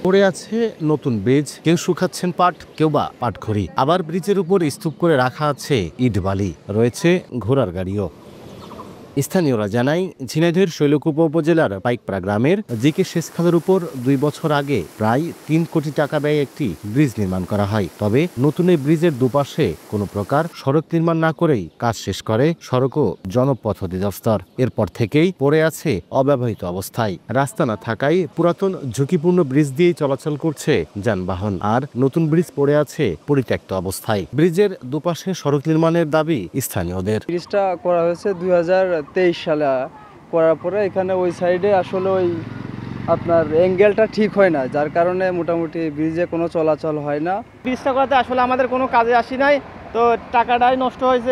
পড়ে আছে নতুন ব্রিজ, কেউ শুকাচ্ছেন পাট, কেউ বা পাটখড়ি, আবার ব্রিজের উপর স্তূপ করে রাখা আছে ইট বালি, রয়েছে ঘোড়ার গাড়িও। স্থানীয়রা জানায়, ঝিনাইদহের শৈলকুপা উপজেলার পাইকপাড়া গ্রামের জিকে সেচ খালের উপর 2 বছর আগে প্রায় 3 কোটি টাকা ব্যয়ে একটি ব্রিজ নির্মাণ করা হয়। তবে নতুন এই ব্রিজের দুপাশে কোনো প্রকার সড়ক নির্মাণ না করেই কাজ শেষ করে সড়ক ও জনপথ অধিদপ্তর। এরপর থেকেই পড়ে আছে অব্যবহৃত অবস্থায়। রাস্তা না থাকায় পুরাতন ঝুঁকিপূর্ণ ব্রিজ দিয়েই চলাচল করছে যানবাহন, আর নতুন ব্রিজ পড়ে আছে পরিত্যক্ত অবস্থায়। ব্রিজের দুপাশে সড়ক নির্মাণের দাবি স্থানীয়দের। ব্রিজটা করা হয়েছে 2023 সালে করার পরে এখানে ওই সাইডে আসলে ওই আপনার অ্যাঙ্গেলটা ঠিক হয় না, যার কারণে মোটামুটি ব্রিজে কোনো চলাচল হয় না। ব্রিজটা করাতে আসলে আমাদের কোনো কাজে আসি নাই, তো টাকাটাই নষ্ট হয়েছে,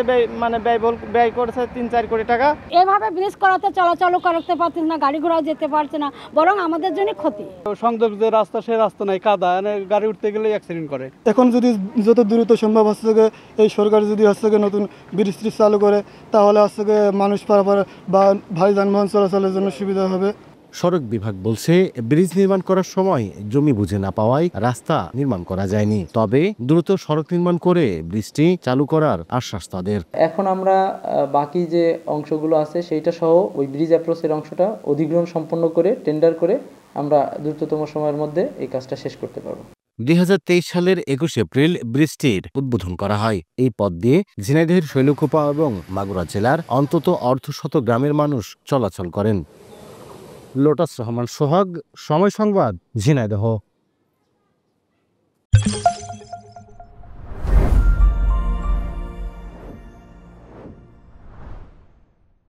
ব্যয় করেছে 3-4 কোটি টাকা। এভাবে ব্রিজ করাতে চলাচল করতে পারছে না, গাড়ি ঘোড়াও যেতে পারছে না, বরং আমাদের জন্য ক্ষতি। সংযোগ যে রাস্তা, সেই রাস্তা নাই, কাদা, গাড়ি উঠতে গেলে অ্যাক্সিডেন্ট করে। এখন যদি যত দ্রুত সম্ভব হচ্ছে এই সরকার যদি নতুন ব্রিজ চালু করে, তাহলে মানুষ পারাপার বা ভারী যানবাহন চলাচলের জন্য সুবিধা হবে। সড়ক বিভাগ বলছে, ব্রিজ নির্মাণ করার সময় জমি বুঝে না পাওয়ায় রাস্তা নির্মাণ করা যায়নি। তবে দ্রুত সড়ক নির্মাণ করে ব্রিজটি চালু করার আশ্বাস তাদের। এখন আমরা বাকি যে অংশগুলো আছে সেইটা সহ ওই ব্রিজ অ্যাপ্রোচের অংশটা অধিগ্রহণ সম্পন্ন করে টেন্ডার করে আমরা দ্রুততম সময়ের মধ্যে এই কাজটা শেষ করতে পারবো। 2023 সালের 21 এপ্রিল ব্রিজটির উদ্বোধন করা হয়। এই পথ দিয়ে ঝিনাইদহের শৈলকুপা এবং মাগুরা জেলার অন্তত অর্ধশত গ্রামের মানুষ চলাচল করেন। লোটাস রহমান সোহাগ, সময় সংবাদ, ঝিনাইদহ।